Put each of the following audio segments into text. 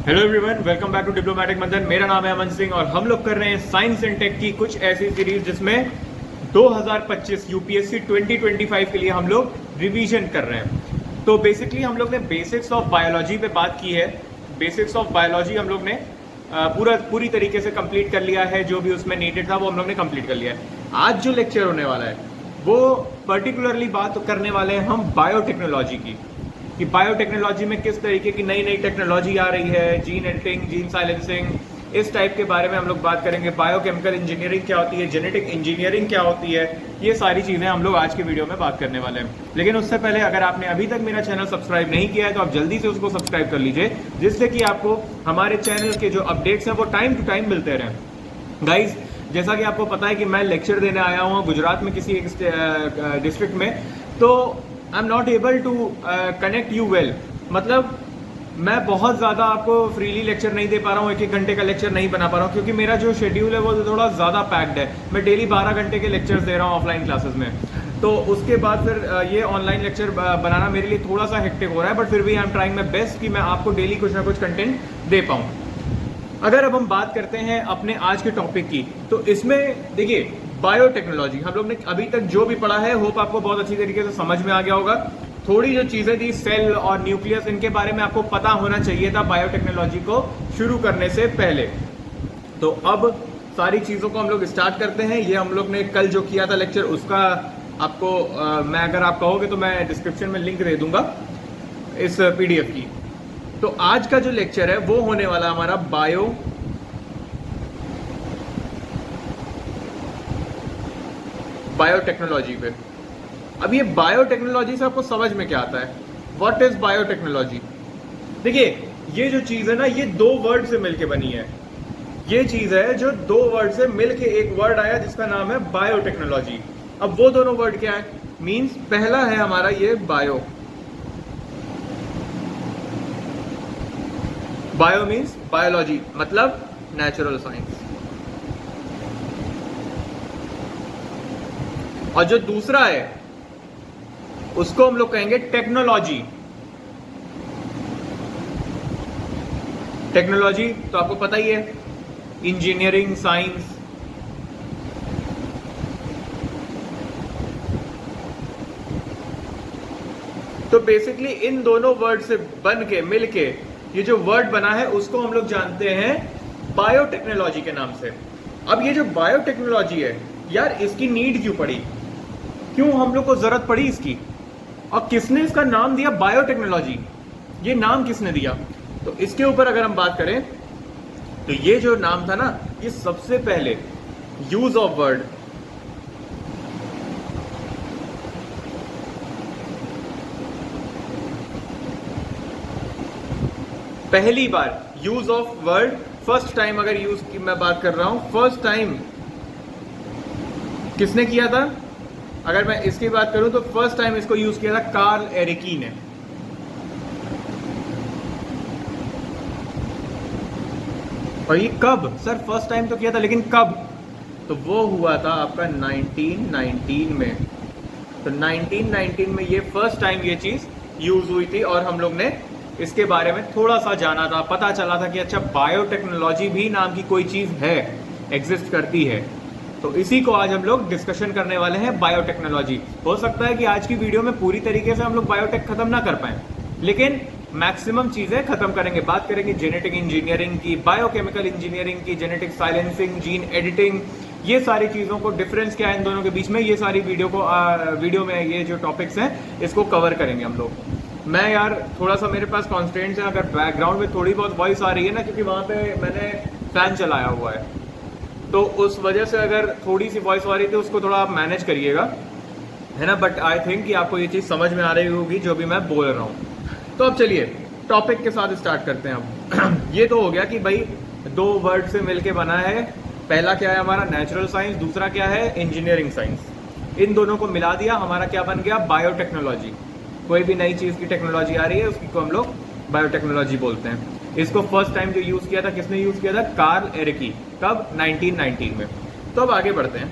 Hello everyone, welcome back to diplomatic Manthan. मेरा नाम है अमन सिंह और हम लोग कर रहे हैं साइंस एंड टेक की कुछ ऐसी सीरीज जिसमें 2025 यूपीएससी 2025 के लिए हम लोग रिवीजन कर रहे हैं। तो बेसिकली हम लोग ने बेसिक्स ऑफ बायोलॉजी पे बात की है। बेसिक्स ऑफ बायोलॉजी हम लोग ने पूरी तरीके से कंप्लीट कर लिया है। जो भी उसमें नीडेड था वो हम लोग ने कंप्लीट कर लिया है। आज जो लेक्चर होने वाला है वो पर्टिकुलरली बात करने वाले हैं हम बायोटेक्नोलॉजी की, कि बायोटेक्नोलॉजी में किस तरीके की नई नई टेक्नोलॉजी आ रही है, जीन एडिटिंग, जीन साइलेंसिंग, इस टाइप के बारे में हम लोग बात करेंगे। बायोकेमिकल इंजीनियरिंग क्या होती है, जेनेटिक इंजीनियरिंग क्या होती है, ये सारी चीज़ें हम लोग आज के वीडियो में बात करने वाले हैं। लेकिन उससे पहले अगर आपने अभी तक मेरा चैनल सब्सक्राइब नहीं किया है तो आप जल्दी से उसको सब्सक्राइब कर लीजिए, जिससे कि आपको हमारे चैनल के जो अपडेट्स हैं वो टाइम टू टाइम मिलते रहें। गाइज, जैसा कि आपको पता है कि मैं लेक्चर देने आया हूँ गुजरात में किसी एक डिस्ट्रिक्ट में, तो I am not able to connect you well. मतलब मैं बहुत ज़्यादा आपको फ्रीली लेक्चर नहीं दे पा रहा हूँ, एक घंटे का लेक्चर नहीं बना पा रहा हूँ, क्योंकि मेरा जो शेड्यूल है वो थोड़ा ज़्यादा पैक्ड है। मैं डेली 12 घंटे के लेक्चर्स दे रहा हूँ ऑफलाइन क्लासेस में, तो उसके बाद फिर ये ऑनलाइन लेक्चर बनाना मेरे लिए थोड़ा सा हेक्टिक हो रहा है। बट फिर भी I am trying my best कि मैं आपको डेली कुछ ना कुछ कंटेंट दे पाऊँ। अगर अब हम बात करते हैं अपने आज के टॉपिक की, तो इसमें देखिए बायोटेक्नोलॉजी हम लोग ने अभी तक जो भी पढ़ा है, होप आपको बहुत अच्छी तरीके से समझ में आ गया होगा। थोड़ी जो चीजें थी, सेल और न्यूक्लियस, इनके बारे में आपको पता होना चाहिए था बायोटेक्नोलॉजी को शुरू करने से पहले। तो अब सारी चीजों को हम लोग स्टार्ट करते हैं। ये हम लोग ने कल जो किया था लेक्चर, उसका आपको मैं अगर आप कहोगे तो मैं डिस्क्रिप्शन में लिंक दे दूंगा इस पीडीएफ की। तो आज का जो लेक्चर है वो होने वाला हमारा बायोटेक्नोलॉजी पे। अब ये बायोटेक्नोलॉजी से आपको समझ में क्या आता है, व्हाट इज बायोटेक्नोलॉजी? देखिए, ये जो चीज है ना, ये दो वर्ड से मिलके बनी है। ये चीज है जो दो वर्ड से मिलके एक वर्ड आया जिसका नाम है बायोटेक्नोलॉजी। अब वो दोनों वर्ड क्या है? मींस पहला है हमारा ये बायो। बायो मीन्स बायोलॉजी, मतलब नेचुरल साइंस। और जो दूसरा है उसको हम लोग कहेंगे टेक्नोलॉजी। टेक्नोलॉजी तो आपको पता ही है, इंजीनियरिंग, साइंस। तो बेसिकली इन दोनों वर्ड से बन के मिलके ये जो वर्ड बना है उसको हम लोग जानते हैं बायोटेक्नोलॉजी के नाम से। अब ये जो बायोटेक्नोलॉजी है यार, इसकी नीड क्यों पड़ी, क्यों हम लोग को जरूरत पड़ी इसकी, और किसने इसका नाम दिया बायोटेक्नोलॉजी? ये नाम किसने दिया? तो इसके ऊपर अगर हम बात करें तो ये जो नाम था ना, ये सबसे पहले यूज ऑफ वर्ड, पहली बार use of word, first time अगर यूज की मैं बात कर रहा हूं, फर्स्ट टाइम किसने किया था? अगर मैं इसकी बात करूं तो फर्स्ट टाइम इसको यूज किया था कार्ल एरिकी ने। और ये कब? सर फर्स्ट टाइम तो किया था, लेकिन कब? तो वो हुआ था आपका 1919 में। तो 1919 में ये फर्स्ट टाइम ये चीज यूज हुई थी और हम लोग ने इसके बारे में थोड़ा सा जाना था, पता चला था कि अच्छा बायोटेक्नोलॉजी भी नाम की कोई चीज है, एग्जिस्ट करती है। तो इसी को आज हम लोग डिस्कशन करने वाले हैं, बायोटेक्नोलॉजी। हो सकता है कि आज की वीडियो में पूरी तरीके से हम लोग बायोटेक खत्म ना कर पाए, लेकिन मैक्सिमम चीजें खत्म करेंगे। बात करेंगे जेनेटिक इंजीनियरिंग की, बायोकेमिकल इंजीनियरिंग की, जेनेटिक साइलेंसिंग, जीन एडिटिंग, ये सारी चीजों को, डिफरेंस क्या है इन दोनों के बीच में, ये सारी वीडियो में ये जो टॉपिक्स हैं इसको कवर करेंगे हम लोग। मैं यार थोड़ा सा मेरे पास कॉन्स्टेंट्स हैं, अगर बैकग्राउंड में थोड़ी बहुत वॉइस आ रही है ना, क्योंकि वहां पे मैंने फैन चलाया हुआ है, तो उस वजह से अगर थोड़ी सी वॉइस आ रही थी उसको थोड़ा आप मैनेज करिएगा, है ना। बट आई थिंक कि आपको ये चीज़ समझ में आ रही होगी जो भी मैं बोल रहा हूँ। तो अब चलिए टॉपिक के साथ स्टार्ट करते हैं। अब ये तो हो गया कि भाई दो वर्ड से मिलके बना है। पहला क्या है हमारा? Natural science. दूसरा क्या है? Engineering science. इन दोनों को मिला दिया, हमारा क्या बन गया? बायोटेक्नोलॉजी। कोई भी नई चीज़ की टेक्नोलॉजी आ रही है उसकी को हम लोग बायोटेक्नोलॉजी बोलते हैं। इसको फर्स्ट टाइम जो यूज किया था, किसने यूज किया था? कार्ल एरिकी। कब? 1919 में। तो अब आगे बढ़ते हैं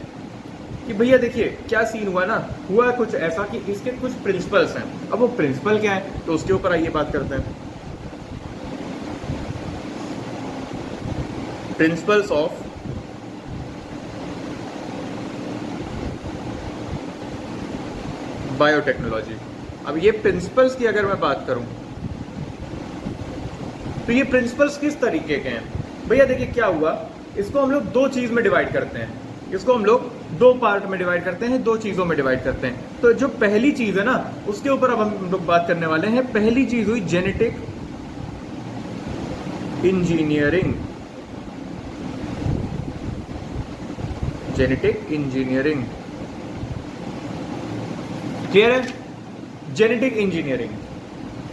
कि भैया देखिए क्या सीन हुआ ना, हुआ कुछ ऐसा कि इसके कुछ प्रिंसिपल्स हैं। अब वो प्रिंसिपल क्या है तो उसके ऊपर आइए बात करते हैं। Principles of biotechnology. अब ये प्रिंसिपल्स की अगर मैं बात करूं तो ये प्रिंसिपल्स किस तरीके के हैं भैया? देखिए क्या हुआ, इसको हम लोग दो चीज में डिवाइड करते हैं, इसको हम लोग दो पार्ट में डिवाइड करते हैं, दो चीजों में डिवाइड करते हैं। तो जो पहली चीज है ना, उसके ऊपर अब हम लोग बात करने वाले हैं। पहली चीज हुई genetic engineering. Genetic engineering clear है? जेनेटिक इंजीनियरिंग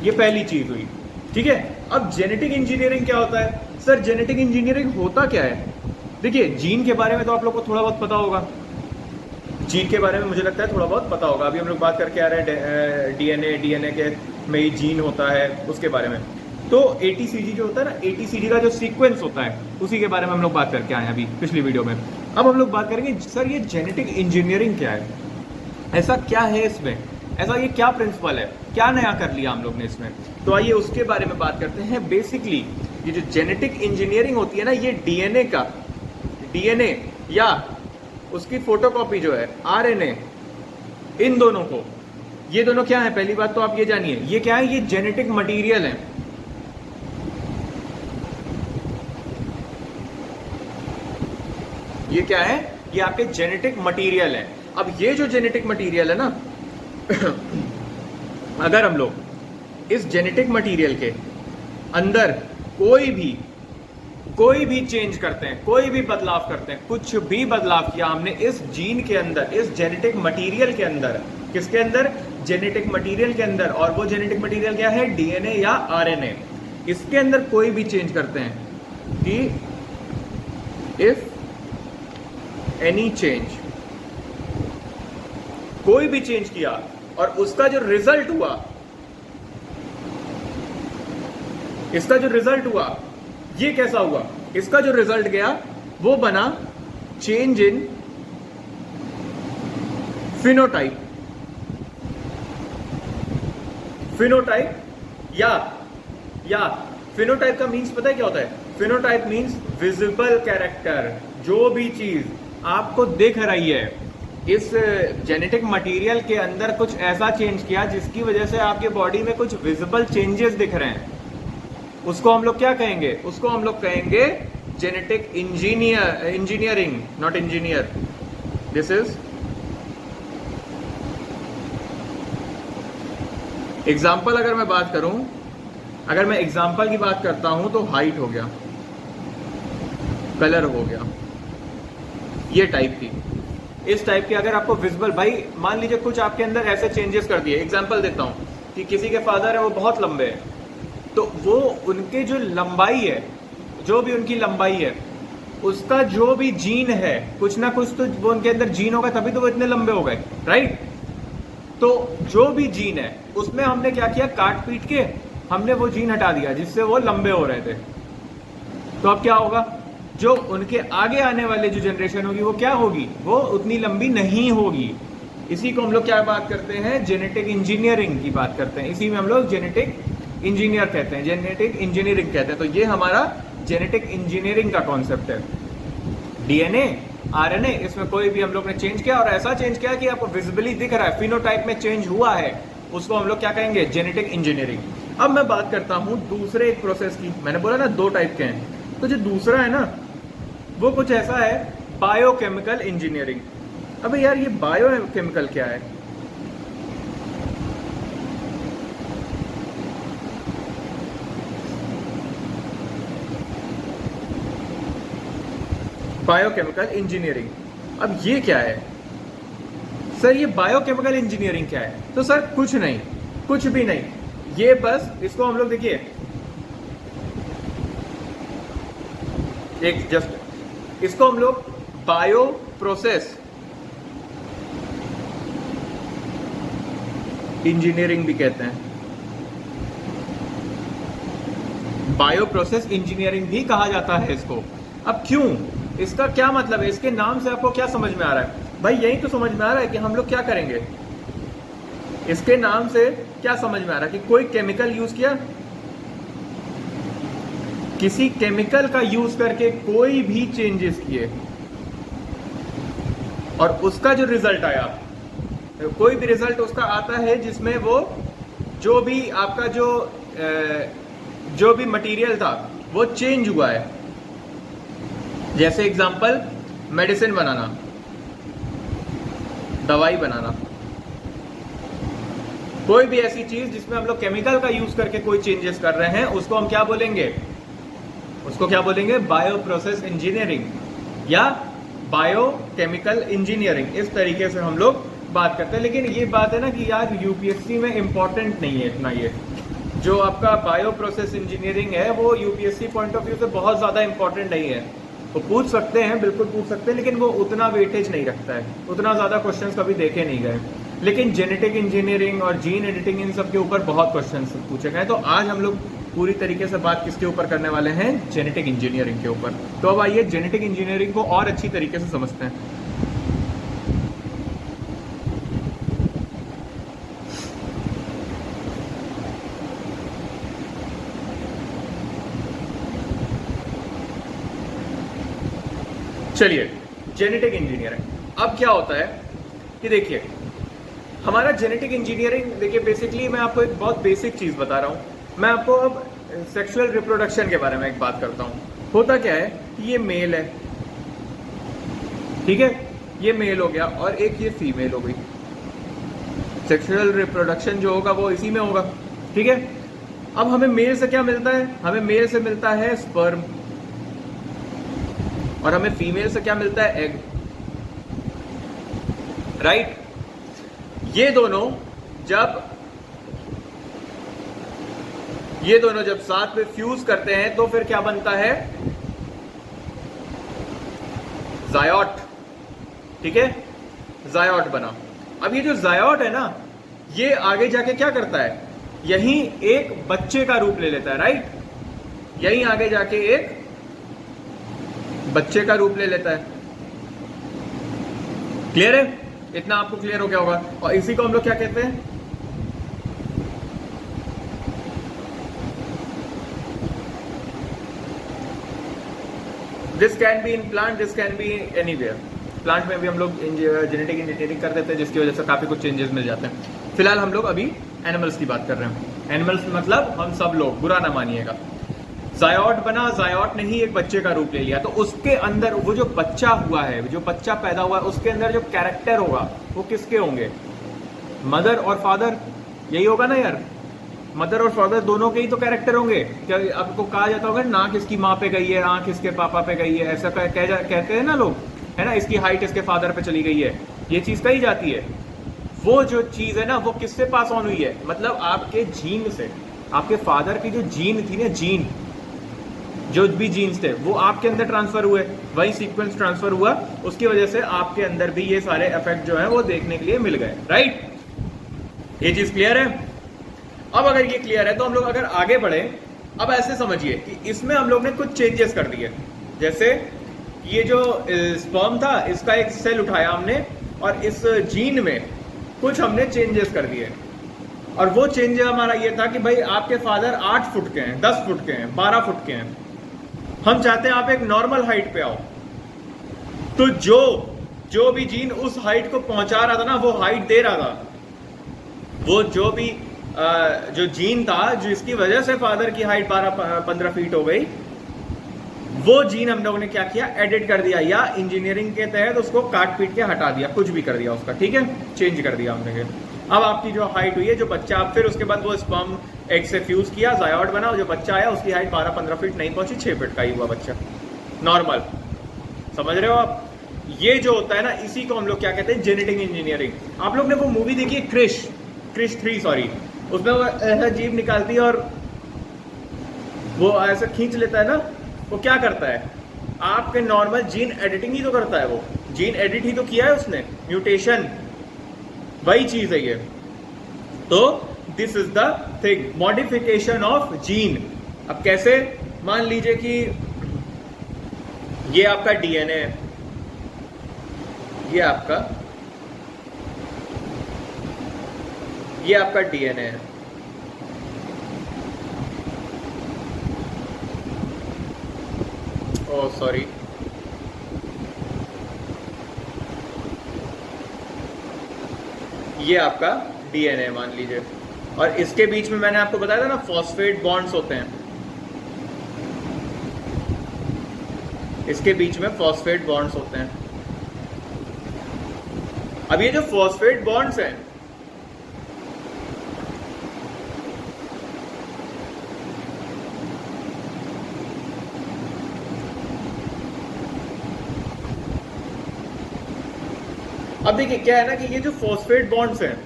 ये पहली चीज हुई, ठीक है। अब जेनेटिक इंजीनियरिंग क्या होता है? सर जेनेटिक इंजीनियरिंग होता क्या है? देखिए जीन के बारे में तो आप लोग को थोड़ा बहुत पता होगा, जीन के बारे में मुझे लगता है थोड़ा बहुत पता होगा। अभी हम लोग बात करके आ रहे हैं डीएनए के में ही जीन होता है, उसके बारे में। तो एटीसीजी जो होता है ना, एटीसीजी का जो सीक्वेंस होता है, उसी के बारे में हम लोग बात करके आए हैं अभी पिछली वीडियो में। अब हम लोग बात करेंगे सर ये जेनेटिक इंजीनियरिंग क्या है, ऐसा क्या है इसमें, ऐसा ये क्या प्रिंसिपल है, क्या नया कर लिया हम लोग ने इसमें। तो आइए उसके बारे में बात करते हैं। बेसिकली ये जो जेनेटिक इंजीनियरिंग होती है ना, ये डीएनए या उसकी फोटोकॉपी जो है आरएनए, इन दोनों को, ये दोनों क्या है? पहली बात तो आप ये जानिए, ये क्या है? ये जेनेटिक मटेरियल है। ये क्या है? ये आपके जेनेटिक मटेरियल है। अब ये जो जेनेटिक मटेरियल है ना अगर हम लोग इस जेनेटिक मटेरियल के अंदर कोई भी चेंज करते हैं, कोई भी बदलाव करते हैं, कुछ भी बदलाव किया हमने इस जीन के अंदर, इस जेनेटिक मटेरियल के अंदर, किसके अंदर? जेनेटिक मटेरियल के अंदर। और वो जेनेटिक मटेरियल क्या है? डीएनए या आरएनए। इसके अंदर कोई भी चेंज करते हैं कि इफ एनी चेंज, कोई भी चेंज किया और उसका जो रिजल्ट हुआ, इसका जो रिजल्ट हुआ ये कैसा हुआ? इसका जो रिजल्ट गया वो बना चेंज इन फिनोटाइप। फिनोटाइप या फिनोटाइप का मीन्स पता है क्या होता है? Phenotype means visible character. जो भी चीज आपको दिख रही है, इस जेनेटिक मटेरियल के अंदर कुछ ऐसा चेंज किया जिसकी वजह से आपके बॉडी में कुछ विजिबल चेंजेस दिख रहे हैं, उसको हम लोग क्या कहेंगे? उसको हम लोग कहेंगे genetic engineering, not engineer. This is example. अगर मैं बात करूं, अगर मैं एग्जाम्पल की बात करता हूं तो हाइट हो गया, कलर हो गया, ये टाइप की, इस टाइप के अगर आपको विजिबल, भाई मान लीजिए कुछ आपके अंदर ऐसे चेंजेस कर दिए। एग्जाम्पल देता हूं कि किसी के फादर है वो बहुत लंबे हैं, तो वो उनके जो लंबाई है, जो भी उनकी लंबाई है, उसका जो भी जीन है, कुछ ना कुछ तो वो उनके अंदर जीन होगा, तभी तो वो इतने लंबे हो गए, राइट? तो जो भी जीन है उसमें हमने क्या किया? काट पीट के हमने वो जीन हटा दिया जिससे वो लंबे हो रहे थे। तो अब क्या होगा? जो उनके आगे आने वाले जो जनरेशन होगी वो क्या होगी? वो उतनी लंबी नहीं होगी। इसी को हम लोग क्या बात करते हैं? जेनेटिक इंजीनियरिंग की बात करते हैं। इसी में हम लोग जेनेटिक इंजीनियर कहते हैं, जेनेटिक इंजीनियरिंग कहते हैं। तो ये हमारा जेनेटिक इंजीनियरिंग का कॉन्सेप्ट है। डीएनए, आरएनए, इसमें कोई भी हम लोग ने चेंज किया और ऐसा चेंज किया कि आपको विजिबली दिख रहा है, फिनोटाइप में चेंज हुआ है, उसको हम लोग क्या कहेंगे? Genetic engineering. अब मैं बात करता हूं दूसरे एक प्रोसेस की। मैंने बोला ना दो टाइप के हैं, तो जो दूसरा है ना वो कुछ ऐसा है, बायोकेमिकल इंजीनियरिंग। अबे यार ये बायोकेमिकल क्या है? बायोकेमिकल इंजीनियरिंग, अब ये क्या है सर? ये बायोकेमिकल इंजीनियरिंग क्या है? तो सर कुछ नहीं, कुछ भी नहीं, ये बस इसको हम लोग देखिए एक जस्ट, इसको हम लोग बायो प्रोसेस इंजीनियरिंग भी कहते हैं। बायो प्रोसेस इंजीनियरिंग भी कहा जाता है इसको। अब क्यों? इसका क्या मतलब है? इसके नाम से आपको क्या समझ में आ रहा है? भाई यही तो समझ में आ रहा है कि हम लोग क्या करेंगे। इसके नाम से क्या समझ में आ रहा है कि कोई केमिकल यूज किया, किसी केमिकल का यूज करके कोई भी चेंजेस किए और उसका जो रिजल्ट आया, कोई भी रिजल्ट उसका आता है जिसमें वो जो भी आपका जो भी मटेरियल था वो चेंज हुआ है। जैसे एग्जांपल मेडिसिन बनाना, दवाई बनाना, कोई भी ऐसी चीज जिसमें हम लोग केमिकल का यूज करके कोई चेंजेस कर रहे हैं, उसको हम क्या बोलेंगे? उसको क्या बोलेंगे? बायो प्रोसेस इंजीनियरिंग या बायो केमिकल इंजीनियरिंग। इस तरीके से हम लोग बात करते हैं। लेकिन ये बात है ना कि यार यूपीएससी में इंपॉर्टेंट नहीं है इतना। ये जो आपका बायो प्रोसेस इंजीनियरिंग है वो यूपीएससी पॉइंट ऑफ व्यू से बहुत ज्यादा इंपॉर्टेंट नहीं है। वो पूछ सकते हैं, बिल्कुल पूछ सकते हैं, लेकिन वो उतना वेटेज नहीं रखता है, उतना ज्यादा क्वेश्चंस कभी देखे नहीं गए। लेकिन जेनेटिक इंजीनियरिंग और जीन एडिटिंग इन सब के ऊपर बहुत क्वेश्चंस पूछे गए। तो आज हम लोग पूरी तरीके से बात किसके ऊपर करने वाले हैं? जेनेटिक इंजीनियरिंग के ऊपर। तो अब आइए जेनेटिक इंजीनियरिंग को और अच्छी तरीके से समझते हैं। चलिए, जेनेटिक इंजीनियरिंग अब क्या होता है कि देखिए, हमारा जेनेटिक इंजीनियरिंग, देखिए बेसिकली मैं आपको एक बहुत बेसिक चीज बता रहा हूं। मैं आपको अब सेक्सुअल रिप्रोडक्शन के बारे में एक बात करता हूं। होता क्या है कि ये मेल है, ठीक है, ये मेल हो गया और एक ये फीमेल हो गई। सेक्सुअल रिप्रोडक्शन जो होगा वो इसी में होगा, ठीक है। अब हमें मेल से क्या मिलता है? हमें मेल से मिलता है स्पर्म, और हमें फीमेल से क्या मिलता है? Egg, right. ये दोनों जब साथ में फ्यूज करते हैं तो फिर क्या बनता है? जायॉट, ठीक है, जायॉट बना। अब ये जो जायॉट है ना, ये आगे जाके क्या करता है? यही एक बच्चे का रूप ले लेता है, राइट। यही आगे जाके एक बच्चे का रूप ले लेता है। क्लियर है? इतना आपको क्लियर हो गया होगा। और इसी को हम लोग क्या कहते हैं? This can be in plant, this can be anywhere. Plant में भी हम लोग जेनेटिक इंजीनियरिंग कर देते हैं, जिसकी वजह से काफी कुछ चेंजेस मिल जाते हैं। फिलहाल हम लोग अभी एनिमल्स की बात कर रहे हैं। एनिमल्स मतलब हम सब लोग, बुरा ना मानिएगा। जायॉट बना, जायॉट ने ही एक बच्चे का रूप ले लिया, तो उसके अंदर वो जो बच्चा हुआ है, जो बच्चा पैदा हुआ है, उसके अंदर जो कैरेक्टर होगा वो किसके होंगे? मदर और फादर, यही होगा ना यार। मदर और फादर दोनों के ही तो कैरेक्टर होंगे। क्या आपको कहा जाता होगा नाक इसकी माँ पे गई है, आंख इसके पापा पे गई है, ऐसा कहते हैं ना लोग, है ना। इसकी हाइट इसके फादर पे चली गई है, ये चीज कही जाती है। वो जो चीज है ना, वो किससे पास ऑन हुई है? मतलब आपके जीन से, आपके फादर की जो जीन थी ना, जीन, जो भी जीन्स थे वो आपके अंदर ट्रांसफर हुए, वही सीक्वेंस ट्रांसफर हुआ, उसकी वजह से आपके अंदर भी ये सारे इफेक्ट जो है वो देखने के लिए मिल गए, राइट। ये चीज क्लियर है? अब अगर ये क्लियर है तो हम लोग अगर आगे बढ़े, अब ऐसे समझिए कि इसमें हम लोग ने कुछ चेंजेस कर दिए। जैसे ये जो स्पर्म था, इसका एक सेल उठाया हमने और इस जीन में कुछ हमने चेंजेस कर दिए। और वो चेंज हमारा ये था कि भाई आपके फादर 8 फुट के हैं, 10 फुट के हैं, 12 फुट के हैं, हम चाहते हैं आप एक नॉर्मल हाइट पे आओ। तो जो भी जीन उस हाइट को पहुंचा रहा था ना, वो हाइट दे रहा था, वो जो भी जो जीन था जिसकी वजह से फादर की हाइट 12-15 फीट हो गई, वो जीन हम लोगों ने क्या किया? एडिट कर दिया, या इंजीनियरिंग के तहत उसको काट पीट के हटा दिया, कुछ भी कर दिया उसका, ठीक है, चेंज कर दिया हमने। अब आपकी जो हाइट हुई है, जो बच्चा, अब फिर उसके बाद वो स्पर्म एग से फ्यूज किया, जायॉट बना, जो बच्चा आया उसकी हाइट 12-15 फीट नहीं पहुंची, 6 फीट का ही हुआ बच्चा, नॉर्मल। समझ रहे हो आप? ये जो होता है ना, इसी को हम लोग क्या कहते हैं? Genetic engineering. आप लोग ने वो मूवी देखी है क्रिश 3, सॉरी, उसमें वो ऐसा जीभ निकालती है और वो ऐसा खींच लेता है ना, वो क्या करता है? आपके नॉर्मल जीन एडिटिंग ही तो करता है, वो जीन एडिट ही तो किया है उसने, म्यूटेशन, वही चीज है ये। तो this is the thing, modification of gene. अब कैसे? मान लीजिए कि ये आपका डीएनए है, ये आपका डीएनए है, ओह सॉरी, ये आपका डीएनए मान लीजिए, और इसके बीच में मैंने आपको बताया था ना फॉस्फेट बॉन्ड्स होते हैं, इसके बीच में फॉस्फेट बॉन्ड्स होते हैं। अब ये जो फॉस्फेट बॉन्ड्स हैं, अब देखिए क्या है ना कि ये जो फॉस्फेट बॉन्ड्स हैं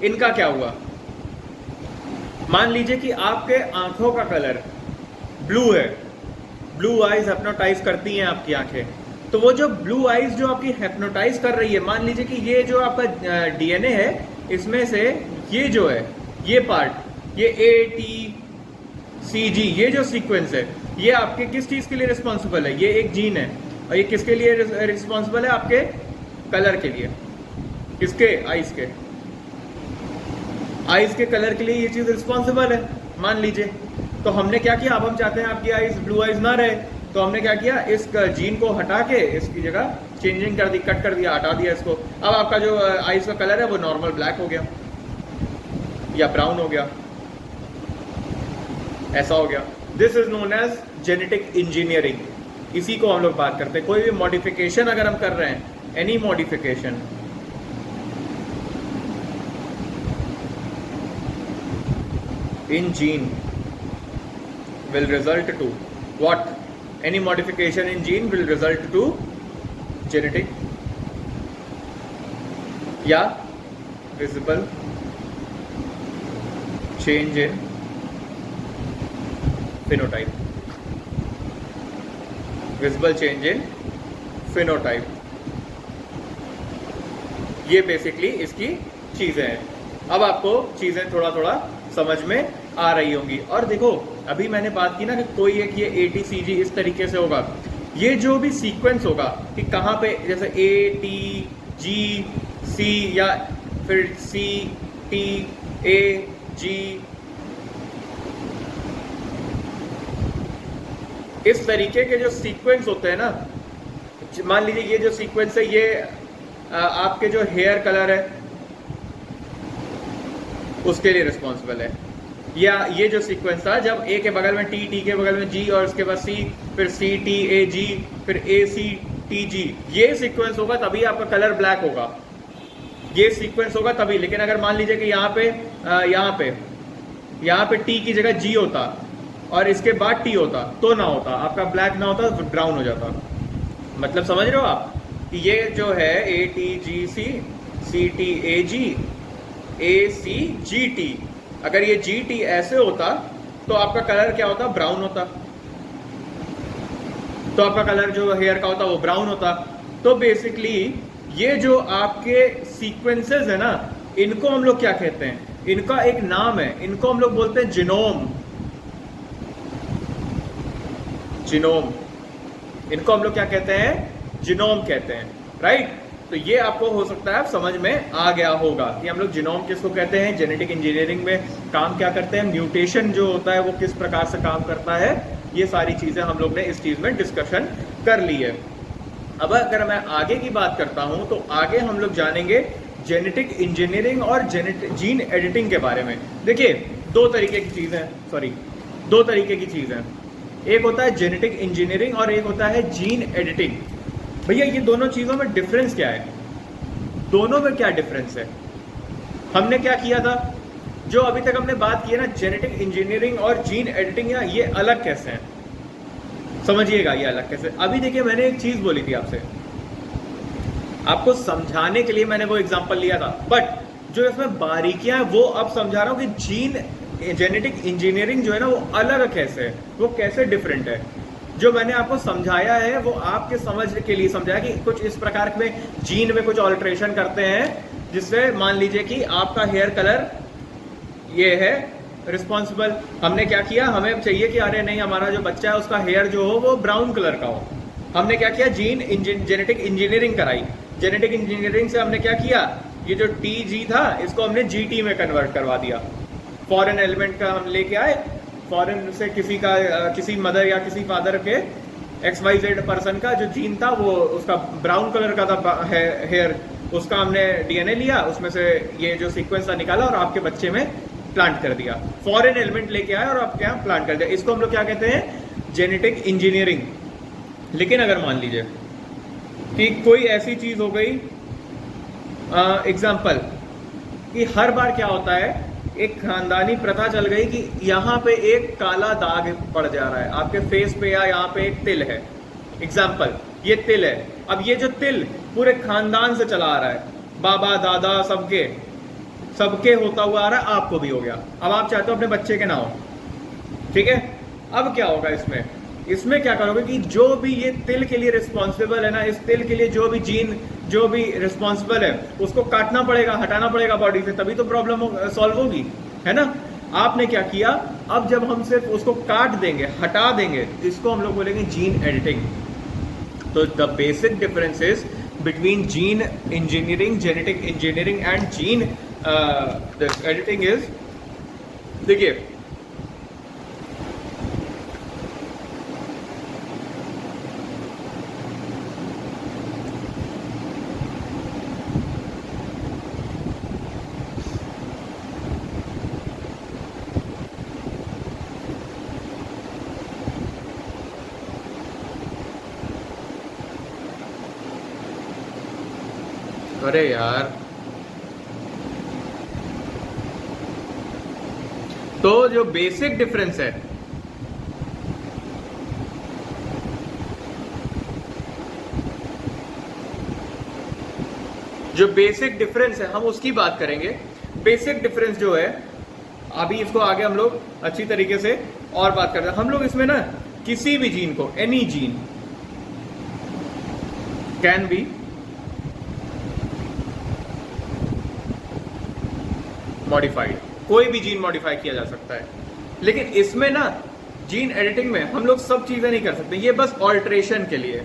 इनका क्या हुआ, मान लीजिए कि आपके आंखों का कलर ब्लू है, ब्लू आईज हिप्नोटाइज करती हैं आपकी आंखें, तो वो जो ब्लू आईज जो आपकी हिप्नोटाइज कर रही है, मान लीजिए कि ये जो आपका डीएनए है इसमें से ये जो है ये पार्ट, ये ATCG, ये जो सीक्वेंस है ये आपके किस चीज के लिए रिस्पॉन्सिबल है, ये एक जीन है, और ये किसके लिए रिस्पॉन्सिबल है, आपके कलर के लिए, किसके, आईज के, आईज के कलर के लिए ये चीज रिस्पॉन्सिबल है मान लीजिए। तो हमने क्या किया, अब हम चाहते हैं आपकी आईज ब्लू आईज ना रहे, तो हमने क्या किया, इस जीन को हटा के इसकी जगह चेंजिंग कर दी, कट कर दिया, हटा दिया इसको। अब आपका जो आईज का कलर है वो नॉर्मल ब्लैक हो गया या ब्राउन हो गया, ऐसा हो गया। This is known as genetic engineering, इसी को हम लोग बात करते हैं। कोई भी मॉडिफिकेशन अगर हम कर रहे हैं, any modification, in gene will result to what? Any modification in gene will result to genetic या visible change in phenotype, visible change in phenotype, ये बेसिकली इसकी चीजें हैं। अब आपको चीजें थोड़ा थोड़ा समझ में आ रही होंगी। और देखो अभी मैंने बात की ना कि कोई एक ये ATCG इस तरीके से होगा, ये जो भी सीक्वेंस होगा कि कहाँ पे, जैसे ATGC या फिर CTAG, इस तरीके के जो सीक्वेंस होते हैं ना, मान लीजिए ये जो सीक्वेंस है ये आपके जो हेयर कलर है उसके लिए रिस्पॉन्सिबल है, या ये जो सीक्वेंस था जब A के बगल में T, T के बगल में G और उसके बाद C, फिर CTAG, फिर ACTG, ये सीक्वेंस होगा तभी आपका कलर ब्लैक होगा, ये सीक्वेंस होगा तभी। लेकिन अगर मान लीजिए कि यहाँ पे T की जगह G होता और इसके बाद T होता तो ना होता, आपका ब्लैक ना होता, ब्राउन हो जाता। मतलब समझ रहे हो आप कि ये जो है ATGC, CTAG, ACGT, अगर ये GT ऐसे होता तो आपका कलर क्या होता, ब्राउन होता, तो आपका कलर जो हेयर का होता वो ब्राउन होता। तो बेसिकली ये जो आपके सीक्वेंसेस है ना, इनको हम लोग क्या कहते हैं, इनका एक नाम है, इनको हम लोग बोलते हैं जीनोम, जीनोम, इनको हम लोग क्या कहते हैं, जीनोम कहते हैं, राइट। तो ये आपको हो सकता है आप समझ में आ गया होगा कि हम लोग जीनोम किसको कहते हैं, जेनेटिक इंजीनियरिंग में काम क्या करते हैं, म्यूटेशन जो होता है वो किस प्रकार से काम करता है, ये सारी चीजें हम लोग ने इस चीज में डिस्कशन कर ली है। अब अगर मैं आगे की बात करता हूं तो आगे हम लोग जानेंगे जेनेटिक इंजीनियरिंग और जीन एडिटिंग के बारे में। देखिए दो तरीके की चीज है, एक होता है जेनेटिक इंजीनियरिंग और एक होता है जीन एडिटिंग। भैया ये दोनों चीजों में डिफरेंस क्या है, दोनों में क्या डिफरेंस है, हमने क्या किया था, जो अभी तक हमने बात की है ना जेनेटिक इंजीनियरिंग और जीन एडिटिंग, या ये अलग कैसे हैं, समझिएगा ये अलग कैसे। अभी देखिए मैंने एक चीज बोली थी आपसे, आपको समझाने के लिए मैंने वो एग्जांपल लिया था, बट जो इसमें बारीकियां हैं वो अब समझा रहा हूं कि जेनेटिक इंजीनियरिंग जो है ना वो अलग कैसे है, वो कैसे डिफरेंट है। जो मैंने आपको समझाया है वो आपके समझ के लिए समझाया कि कुछ इस प्रकार में जीन में कुछ ऑल्ट्रेशन करते हैं जिससे मान लीजिए कि आपका हेयर कलर ये है रिस्पॉन्सिबल। हमने क्या किया, हमें चाहिए कि अरे नहीं हमारा जो बच्चा है उसका हेयर जो हो वो ब्राउन कलर का हो, हमने क्या किया, जेनेटिक इंजीनियरिंग कराई। जेनेटिक इंजीनियरिंग से हमने क्या किया, ये जो TG था इसको हमने GT में कन्वर्ट करवा दिया, फॉरेन एलिमेंट का हम लेके आए, फॉरेन से किसी मदर या किसी फादर के XYZ पर्सन का जो जीन था वो उसका ब्राउन कलर का था हेयर, उसका हमने डीएनए लिया, उसमें से ये जो सीक्वेंस था निकाला और आपके बच्चे में प्लांट कर दिया, फॉरेन एलिमेंट लेके आया और आपके यहाँ प्लांट कर दिया। इसको हम लोग क्या कहते हैं? Genetic engineering. लेकिन अगर मान लीजिए कि कोई ऐसी चीज हो गई, एग्जाम्पल कि हर बार क्या होता है, एक खानदानी प्रथा चल गई कि यहाँ पे एक काला दाग पड़ जा रहा है आपके फेस पे, या यहाँ पे एक तिल है, एग्जाम्पल ये तिल है। अब ये जो तिल पूरे खानदान से चला आ रहा है, बाबा दादा सबके होता हुआ आ रहा है, आपको भी हो गया। अब आप चाहते हो अपने बच्चे के ना हो, ठीक है? अब क्या होगा इसमें क्या करोगे कि जो भी ये तिल के लिए रिस्पॉन्सिबल है ना, इस तिल के लिए जो भी जीन जो भी रिस्पॉन्सिबल है उसको काटना पड़ेगा, हटाना पड़ेगा बॉडी से, तभी तो प्रॉब्लम सॉल्व होगी, है ना? आपने क्या किया, अब जब हम सिर्फ उसको काट देंगे, हटा देंगे, इसको हम लोग बोलेंगे जीन एडिटिंग। तो the basic differences between gene engineering, genetic engineering and gene editing is, देखिए अरे यार, तो जो बेसिक डिफरेंस है, हम उसकी बात करेंगे। बेसिक डिफरेंस जो है, अभी इसको आगे हम लोग अच्छी तरीके से और बात करते हैं। हम लोग इसमें ना किसी भी जीन को, any gene can be modified, कोई भी जीन मॉडिफाई किया जा सकता है। लेकिन इसमें ना जीन एडिटिंग में हम लोग सब चीजें नहीं कर सकते, ये बस ऑल्ट्रेशन के लिए,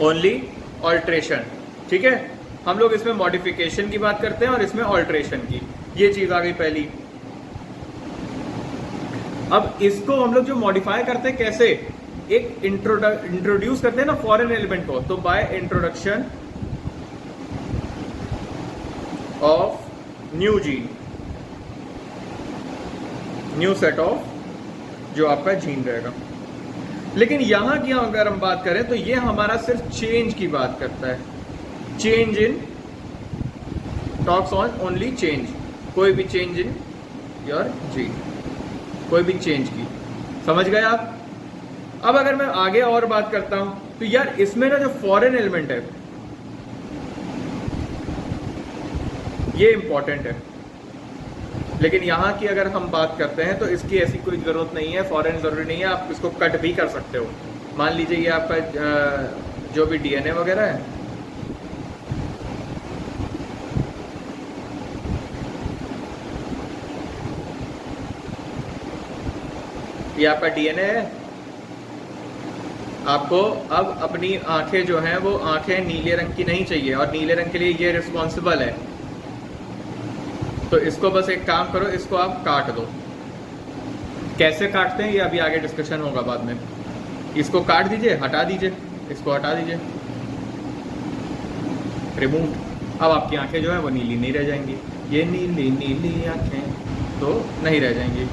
ओनली ऑल्ट्रेशन, ठीक है? हम लोग इसमें मॉडिफिकेशन की बात करते हैं और इसमें ऑल्ट्रेशन की, ये चीज आ गई पहली। अब इसको हम लोग जो मॉडिफाई करते हैं कैसे, एक इंट्रोड्यूस करते हैं ना फॉरेन एलिमेंट को, तो by introduction of new gene, new set of जो आपका जीन रहेगा। लेकिन यहां की अगर हम बात करें तो ये हमारा सिर्फ चेंज की बात करता है, change in, talks on only change, कोई भी चेंज इन योर जीन, कोई भी चेंज की, समझ गए आप? अब अगर मैं आगे और बात करता हूं तो यार इसमें ना जो फॉरेन एलिमेंट है ये इंपॉर्टेंट है। लेकिन यहां की अगर हम बात करते हैं तो इसकी ऐसी कोई जरूरत नहीं है, फॉरेन जरूरी नहीं है, आप इसको कट भी कर सकते हो। मान लीजिए ये आपका जो भी डीएनए वगैरह है, ये आपका डीएनए है, आपको अब अपनी आंखें जो हैं वो आंखें नीले रंग की नहीं चाहिए, और नीले रंग के लिए ये रिस्पॉन्सिबल है। तो इसको बस एक काम करो, इसको आप काट दो। कैसे काटते हैं ये अभी आगे डिस्कशन होगा बाद में। इसको काट दीजिए, हटा दीजिए, इसको हटा दीजिए, रिमूव। अब आपकी आंखें जो है वो नीली नहीं रह जाएंगी, ये नीली नीली आंखें तो नहीं रह जाएंगी।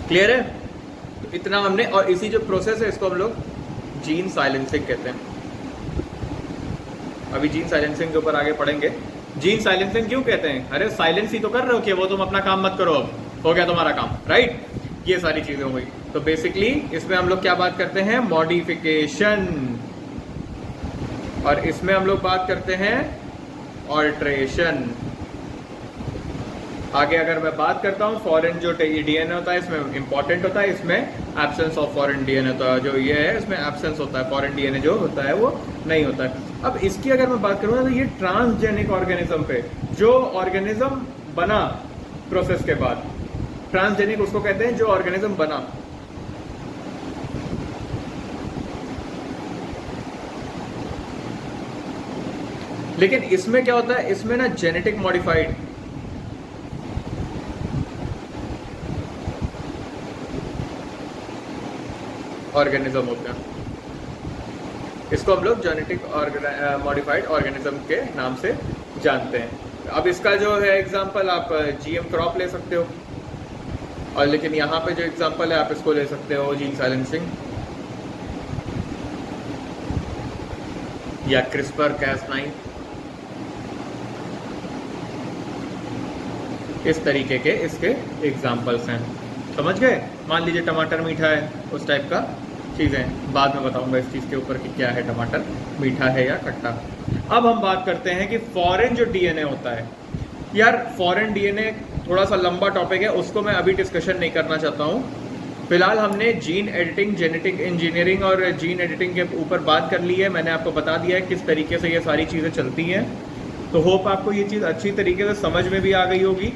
क्लियर है? तो इतना हमने, और इसी जो प्रोसेस है इसको हम लोग जीन साइलेंसिंग कहते हैं। अभी जीन साइलेंसिंग के ऊपर आगे पढ़ेंगे। जीन साइलेंसिंग क्यों कहते हैं? अरे साइलेंस ही तो कर रहे हो कि वो तुम अपना काम मत करो, अब हो गया तुम्हारा काम, राइट? ये सारी चीजें हो गई। तो बेसिकली इसमें हम लोग क्या बात करते हैं? मॉडिफिकेशन। और इसमें हम लोग बात करते हैं ऑल्ट्रेशन। आगे अगर मैं बात करता हूँ, फॉरेन जो डीएनए होता है इसमें इंपॉर्टेंट होता है, इसमें एब्सेंस ऑफ फॉरेन डीएनए होता है, जो ये है इसमें एब्सेंस होता है, फॉरेन डीएनए जो होता है वो नहीं होता है। अब इसकी अगर मैं बात करूँ तो ये ट्रांसजेनिक ऑर्गेनिज्म पे, जो ऑर्गेनिज्म बना प्रोसेस के बाद, ट्रांसजेनिक उसको कहते हैं जो ऑर्गेनिज्म बना। लेकिन इसमें क्या होता है, इसमें ना जेनेटिक मॉडिफाइड ऑर्गेनिज्म होते हैं। इसको हम लोग जेनेटिक मॉडिफाइड ऑर्गेनिज्म के नाम से जानते हैं। अब इसका जो है एग्जांपल आप जीएम क्रॉप ले सकते हो, और लेकिन यहाँ पे जो एग्जांपल है आप इसको ले सकते हो जीन साइलेंसिंग या क्रिस्पर Cas9, इस तरीके के इसके एग्जांपल्स हैं। समझ गए? मान लीजिए टमाटर मीठा है, उस टाइप का चीज़ें। बाद में बताऊंगा इस चीज़ के ऊपर कि क्या है टमाटर मीठा है या खट्टा। अब हम बात करते हैं कि फॉरेन जो डीएनए होता है। यार फॉरेन डीएनए थोड़ा सा लंबा टॉपिक है, उसको मैं अभी डिस्कशन नहीं करना चाहता हूँ। फिलहाल हमने जीन एडिटिंग, जेनेटिक इंजीनियरिंग और जीन एडिटिंग के ऊपर बात कर ली है। मैंने आपको बता दिया है किस तरीके से ये सारी चीज़ें चलती हैं। तो होप आपको ये चीज़ अच्छी तरीके से समझ में भी आ गई होगी,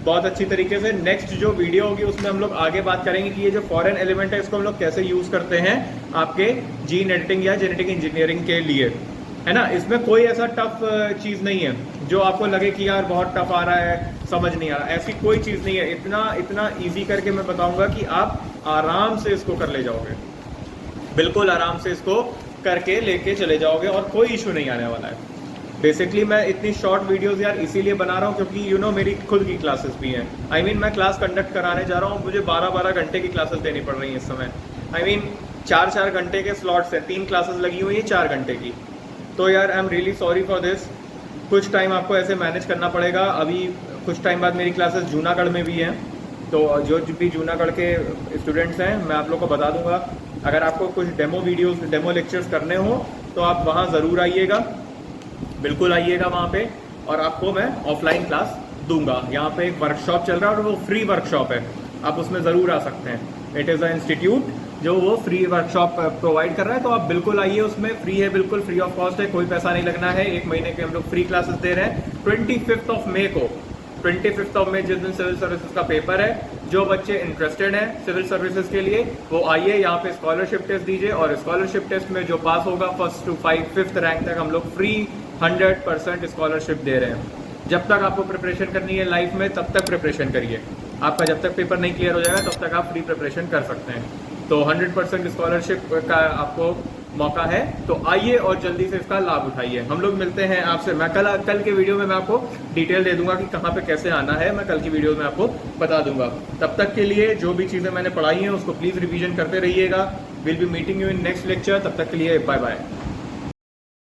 बहुत अच्छी तरीके से। नेक्स्ट जो वीडियो होगी उसमें हम लोग आगे बात करेंगे कि ये जो फॉरेन एलिमेंट है इसको हम लोग कैसे यूज़ करते हैं आपके जीन एडिटिंग या जेनेटिक इंजीनियरिंग के लिए, है ना। इसमें कोई ऐसा टफ चीज़ नहीं है जो आपको लगे कि यार बहुत टफ आ रहा है, समझ नहीं आ रहा, ऐसी कोई चीज़ नहीं है। इतना ईजी करके मैं बताऊंगा कि आप आराम से इसको कर ले जाओगे, बिल्कुल आराम से इसको करके लेके चले जाओगे और कोई इशू नहीं आने वाला है। बेसिकली मैं इतनी शॉर्ट वीडियोस यार इसीलिए बना रहा हूँ क्योंकि मेरी खुद की क्लासेस भी हैं। मैं क्लास कंडक्ट कराने जा रहा हूँ, मुझे 12-12 घंटे की क्लासेस देनी पड़ रही हैं इस समय। 4-4 घंटे के स्लॉट्स हैं, 3 क्लासेस लगी हुई हैं 4 घंटे की। तो यार I am really sorry for this. कुछ टाइम आपको ऐसे मैनेज करना पड़ेगा। अभी कुछ टाइम बाद मेरी क्लासेस जूनागढ़ में भी हैं, तो जो भी जूनागढ़ के स्टूडेंट्स हैं मैं आप लोग को बता दूंगा। अगर आपको कुछ डेमो लेक्चर्स करने हो तो आप वहाँ ज़रूर आइएगा, बिल्कुल आइएगा वहाँ पे, और आपको मैं ऑफलाइन क्लास दूंगा। यहाँ पे एक वर्कशॉप चल रहा है और वो फ्री वर्कशॉप है, आप उसमें ज़रूर आ सकते हैं। इट इज़ अ इंस्टीट्यूट जो वो फ्री वर्कशॉप प्रोवाइड कर रहा है, तो आप बिल्कुल आइए। उसमें फ्री है, बिल्कुल फ्री ऑफ कॉस्ट है, कोई पैसा नहीं लगना है। 1 महीने के हम लोग फ्री क्लासेस दे रहे हैं। 25 मई को, 25 मई जिस दिन सिविल सर्विसेज का पेपर है, जो बच्चे इंटरेस्टेड हैं सिविल सर्विसेज के लिए वो आइए, यहाँ पे स्कॉलरशिप टेस्ट दीजिए, और स्कॉलरशिप टेस्ट में जो पास होगा 1st to 5th रैंक तक हम लोग फ्री 100% स्कॉलरशिप दे रहे हैं। जब तक आपको प्रिपरेशन करनी है लाइफ में तब तक प्रिपरेशन करिए। आपका जब तक पेपर नहीं क्लियर हो जाएगा तब तक आप फ्री प्रिपरेशन कर सकते हैं। तो 100% स्कॉलरशिप का आपको मौका है, तो आइए और जल्दी से इसका लाभ उठाइए। हम लोग मिलते हैं आपसे। मैं कल के वीडियो में मैं आपको डिटेल दे दूंगा कि कहाँ पे कैसे आना है, मैं कल की वीडियो में आपको बता दूंगा। तब तक के लिए जो भी चीज़ें मैंने पढ़ाई हैं उसको प्लीज़ रिवीजन करते रहिएगा। Will be meeting you in next lecture. तब तक के लिए बाय बाय।